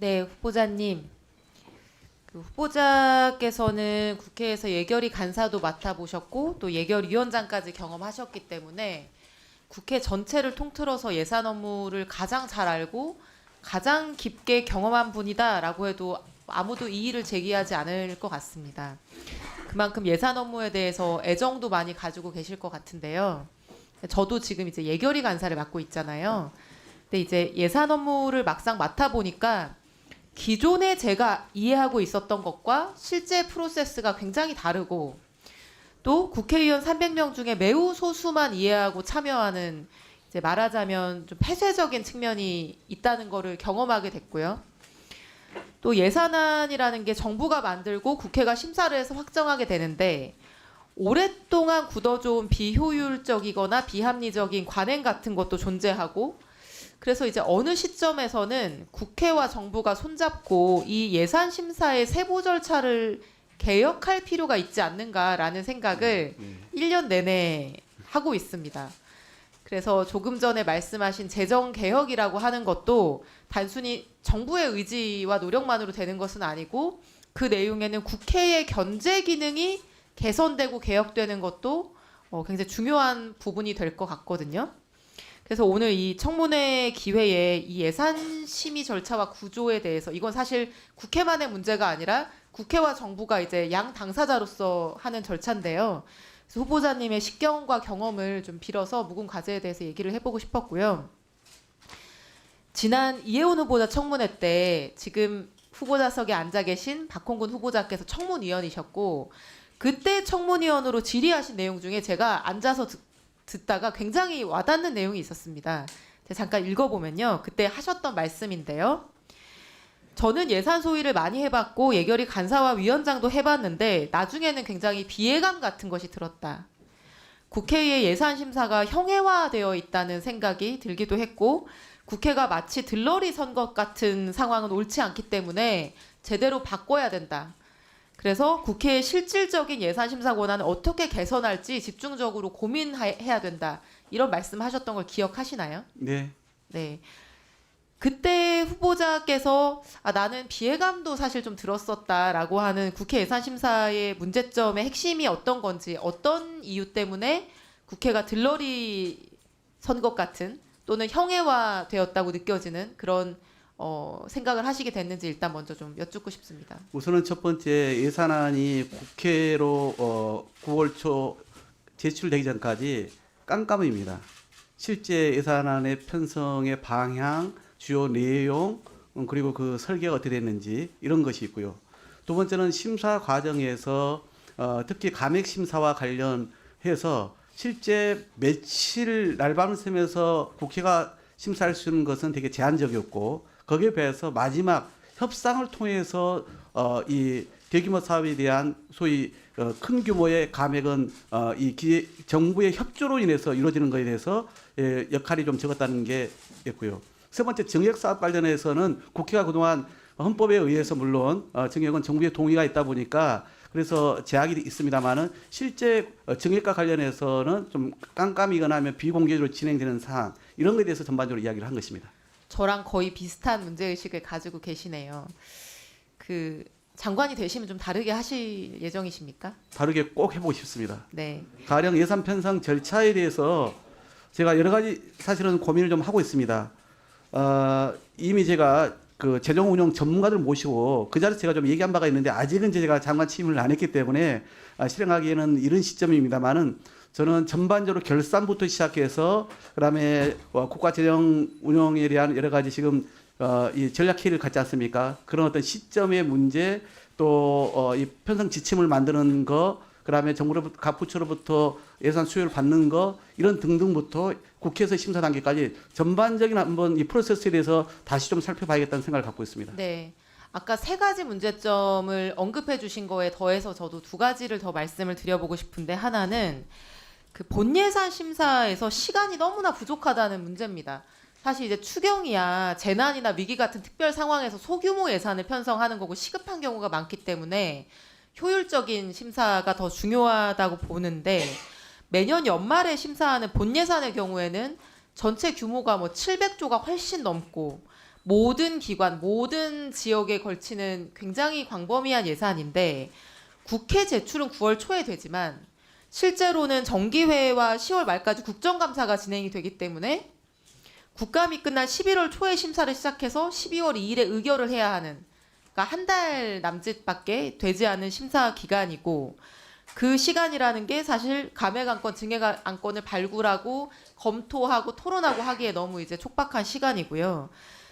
네, 후보자님. 그 후보자께서는 국회에서 예결위 간사도 맡아보셨고 또 예결위원장까지 경험하셨기 때문에 국회 전체를 통틀어서 예산 업무를 가장 잘 알고 가장 깊게 경험한 분이다라고 해도 아무도 이의를 제기하지 않을 것 같습니다. 그만큼 예산 업무에 대해서 애정도 많이 가지고 계실 것 같은데요. 저도 지금 이제 예결위 간사를 맡고 있잖아요. 근데 이제 예산 업무를 막상 맡아보니까 기존에 제가 이해하고 있었던 것과 실제 프로세스가 굉장히 다르고 또 국회의원 300명 중에 매우 소수만 이해하고 참여하는 이제 말하자면 좀 폐쇄적인 측면이 있다는 거를 경험하게 됐고요. 또 예산안이라는 게 정부가 만들고 국회가 심사를 해서 확정하게 되는데 오랫동안 굳어져온 비효율적이거나 비합리적인 관행 같은 것도 존재하고 그래서 이제 어느 시점에서는 국회와 정부가 손잡고 이 예산 심사의 세부 절차를 개혁할 필요가 있지 않는가라는 생각을 1년 내내 하고 있습니다. 그래서 조금 전에 말씀하신 재정 개혁이라고 하는 것도 단순히 정부의 의지와 노력만으로 되는 것은 아니고 그 내용에는 국회의 견제 기능이 개선되고 개혁되는 것도 굉장히 중요한 부분이 될 것 같거든요. 그래서 오늘 이 청문회 기회에 이 예산 심의 절차와 구조에 대해서 이건 사실 국회만의 문제가 아니라 국회와 정부가 이제 양 당사자로서 하는 절차인데요. 그래서 후보자님의 식견과 경험을 좀 빌어서 묵은 과제에 대해서 얘기를 해보고 싶었고요. 지난 이해훈 후보자 청문회 때 지금 후보자석에 앉아 계신 박홍근 후보자께서 청문위원이셨고 그때 청문위원으로 질의하신 내용 중에 제가 앉아서 듣다가 굉장히 와닿는 내용이 있었습니다. 제가 잠깐 읽어보면요. 그때 하셨던 말씀인데요. 저는 예산 소위를 많이 해봤고 예결위 간사와 위원장도 해봤는데 나중에는 굉장히 비애감 같은 것이 들었다. 국회의 예산 심사가 형해화되어 있다는 생각이 들기도 했고 국회가 마치 들러리 선 것 같은 상황은 옳지 않기 때문에 제대로 바꿔야 된다. 그래서 국회의 실질적인 예산 심사 권한을 어떻게 개선할지 집중적으로 고민해야 된다. 이런 말씀하셨던 걸 기억하시나요? 네. 네. 그때 후보자께서 나는 비애감도 사실 좀 들었었다라고 하는 국회 예산 심사의 문제점의 핵심이 어떤 건지 어떤 이유 때문에 국회가 들러리 선 것 같은 또는 형해화되었다고 느껴지는 그런 생각을 하시게 됐는지 일단 먼저 좀 여쭙고 싶습니다. 우선은 첫 번째 예산안이 국회로 9월 초 제출되기 전까지 깜깜입니다. 실제 예산안의 편성의 방향, 주요 내용, 그리고 그 설계가 어떻게 됐는지 이런 것이 있고요. 두 번째는 심사 과정에서 특히 감액 심사와 관련해서 실제 며칠 날밤을 새면서 국회가 심사할 수 있는 것은 되게 제한적이었고 거기에 비해서 마지막 협상을 통해서 이 대규모 사업에 대한 소위 큰 규모의 감액은 정부의 협조로 인해서 이루어지는 것에 대해서 역할이 좀 적었다는 게 있고요. 세 번째 정액 사업 관련해서는 국회가 그동안 헌법에 의해서 물론 정액은 정부의 동의가 있다 보니까 그래서 제약이 있습니다만은 실제 정액과 관련해서는 좀 깜깜이거나 하면 비공개적으로 진행되는 사항 이런 것에 대해서 전반적으로 이야기를 한 것입니다. 저랑 거의 비슷한 문제의식을 가지고 계시네요. 그 장관이 되시면 좀 다르게 하실 예정이십니까? 다르게 꼭 해보고 싶습니다. 네. 가령 예산 편성 절차에 대해서 제가 여러 가지 사실은 고민을 좀 하고 있습니다. 이미 제가 그 재정 운영 전문가들 모시고 그 자리에서 제가 좀 얘기한 바가 있는데 아직은 제가 장관 취임을 안 했기 때문에 실행하기에는 이른 시점입니다만은 저는 전반적으로 결산부터 시작해서 그다음에 국가 재정 운영에 대한 여러 가지 지금 이 전략 회의를 갖지 않습니까? 그런 어떤 시점의 문제 또 이 편성 지침을 만드는 거 그다음에 정부로부터 각 부처로부터 예산 수요를 받는 거 이런 등등부터 국회에서 심사 단계까지 전반적인 한번 이 프로세스에 대해서 다시 좀 살펴봐야겠다는 생각을 갖고 있습니다. 네. 아까 세 가지 문제점을 언급해 주신 거에 더해서 저도 두 가지를 더 말씀을 드려보고 싶은데 하나는 그 본예산 심사에서 시간이 너무나 부족하다는 문제입니다. 사실 이제 추경이야 재난이나 위기 같은 특별 상황에서 소규모 예산을 편성하는 거고 시급한 경우가 많기 때문에 효율적인 심사가 더 중요하다고 보는데 매년 연말에 심사하는 본예산의 경우에는 전체 규모가 뭐 700조가 훨씬 넘고 모든 기관, 모든 지역에 걸치는 굉장히 광범위한 예산인데 국회 제출은 9월 초에 되지만 실제로는 정기회와 10월 말까지 국정감사가 진행이 되기 때문에 국감이 끝난 11월 초에 심사를 시작해서 12월 2일에 의결을 해야 하는, 그러니까 한 달 남짓밖에 되지 않은 심사 기간이고, 그 시간이라는 게 사실 감액안건, 증액안건을 발굴하고 검토하고 토론하고 하기에 너무 이제 촉박한 시간이고요.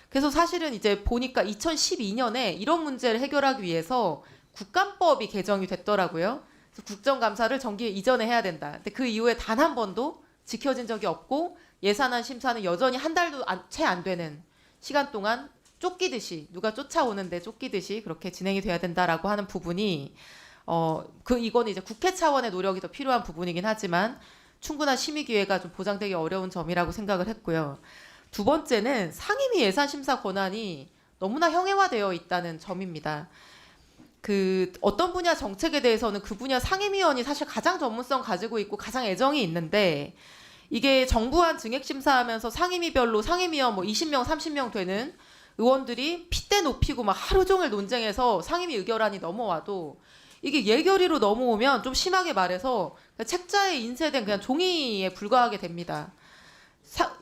그래서 사실은 이제 보니까 2012년에 이런 문제를 해결하기 위해서 국감법이 개정이 됐더라고요. 그래서 국정감사를 정기 이전에 해야 된다. 근데 그 이후에 단 한 번도 지켜진 적이 없고 예산안 심사는 여전히 한 달도 채 안 되는 시간 동안 쫓기듯이, 누가 쫓아오는데 쫓기듯이 그렇게 진행이 돼야 된다라고 하는 부분이 이거는 이제 국회 차원의 노력이 더 필요한 부분이긴 하지만 충분한 심의 기회가 좀 보장되기 어려운 점이라고 생각을 했고요. 두 번째는 상임위 예산 심사 권한이 너무나 형해화되어 있다는 점입니다. 그 어떤 분야 정책에 대해서는 그 분야 상임위원이 사실 가장 전문성 가지고 있고 가장 애정이 있는데, 이게 정부안 증액 심사하면서 상임위별로 상임위원 뭐 20명, 30명 되는 의원들이 핏대 높이고 막 하루 종일 논쟁해서 상임위 의결안이 넘어와도 이게 예결위로 넘어오면 좀 심하게 말해서 책자에 인쇄된 그냥 종이에 불과하게 됩니다.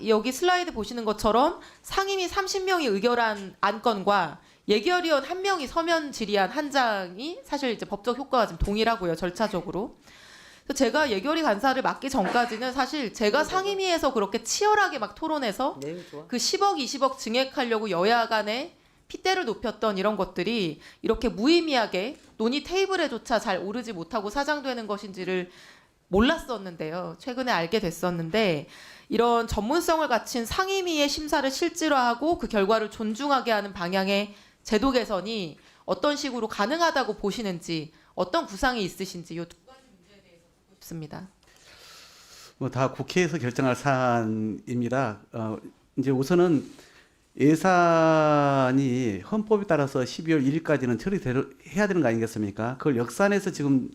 여기 슬라이드 보시는 것처럼 상임위 30명이 의결한 안건과 예결위원 1명이 서면 질의한 한 장이 사실 이제 법적 효과가 좀 동일하고요, 절차적으로. 그래서 제가 예결위 간사를 맡기 전까지는 사실 제가 상임위에서 그렇게 치열하게 막 토론해서 그 10억, 20억 증액하려고 여야 간에 핏대를 높였던 이런 것들이 이렇게 무의미하게 논의 테이블에조차 잘 오르지 못하고 사장되는 것인지를 몰랐었는데요. 최근에 알게 됐었는데, 이런 전문성을 갖춘 상임위의 심사를 실질화하고 그 결과를 존중하게 하는 방향의 제도 개선이 어떤 식으로 가능하다고 보시는지, 어떤 구상이 있으신지 이 두 가지 문제에 대해서 듣고 싶습니다. 뭐 다 국회에서 결정할 사안입니다. 이제 우선은 예산이 헌법에 따라서 12월 1일까지는 처리해야 되는 거 아니겠습니까? 그걸 역산해서 지금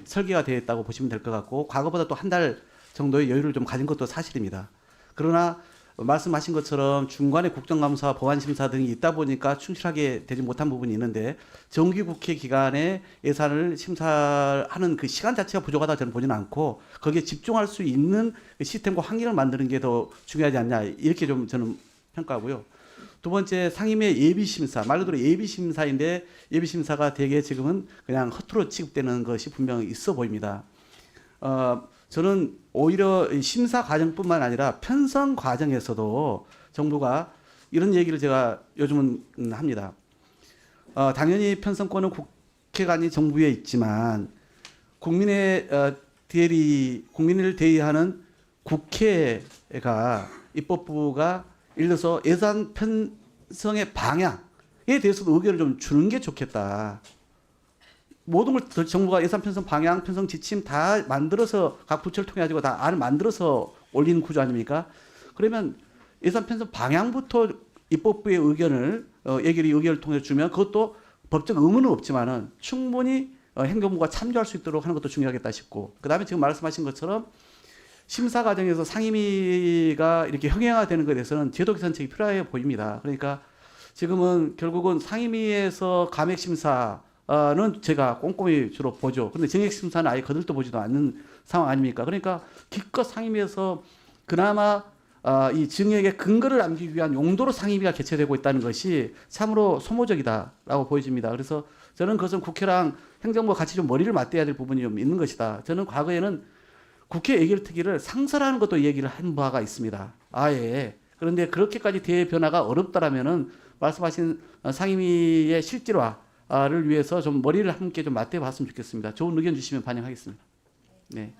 설계가 되어 있다고 보시면 될 것 같고, 과거보다 또 한 달 정도의 여유를 좀 가진 것도 사실입니다. 그러나 말씀하신 것처럼 중간에 국정감사, 보완심사 등이 있다 보니까 충실하게 되지 못한 부분이 있는데, 정기국회 기간에 예산을 심사하는 그 시간 자체가 부족하다 저는 보지는 않고, 거기에 집중할 수 있는 시스템과 환경을 만드는 게 더 중요하지 않냐, 이렇게 좀 저는 평가하고요. 두 번째, 상임위 예비심사, 말 그대로 예비심사인데 예비심사가 대개 지금은 그냥 허투루 취급되는 것이 분명히 있어 보입니다. 저는 오히려 심사 과정뿐만 아니라 편성 과정에서도 정부가 이런 얘기를 제가 요즘은 합니다. 당연히 편성권은 국회가 아닌 정부에 있지만 국민의 국민을 대의하는 국회가, 입법부가 예를 들어서 예산 편성의 방향에 대해서도 의견을 좀 주는 게 좋겠다. 모든 걸 정부가 예산 편성 방향, 편성 지침 다 만들어서 각 부처를 통해 가지고 다 안을 만들어서 올리는 구조 아닙니까? 그러면 예산 편성 방향부터 입법부의 의견을 예결위 의견을 통해 주면 그것도 법적 의무는 없지만은 충분히 행정부가 참조할 수 있도록 하는 것도 중요하겠다 싶고, 그다음에 지금 말씀하신 것처럼 심사 과정에서 상임위가 이렇게 형해화되는 것에 대해서는 제도 개선책이 필요해 보입니다. 그러니까 지금은 결국은 상임위에서 감액 심사는 제가 꼼꼼히 주로 보죠. 그런데 증액 심사는 아예 거들떠 보지도 않는 상황 아닙니까? 그러니까 기껏 상임위에서 그나마 이 증액의 근거를 남기기 위한 용도로 상임위가 개최되고 있다는 것이 참으로 소모적이다라고 보여집니다. 그래서 저는 그것은 국회랑 행정부가 같이 좀 머리를 맞대야 될 부분이 좀 있는 것이다. 저는 과거에는 국회 예결특위를 상설하는 것도 얘기를 한 바가 있습니다. 아예. 그런데 그렇게까지 대변화가 어렵다라면은 말씀하신 상임위의 실질화를 위해서 좀 머리를 함께 좀 맞대봤으면 좋겠습니다. 좋은 의견 주시면 반영하겠습니다. 네.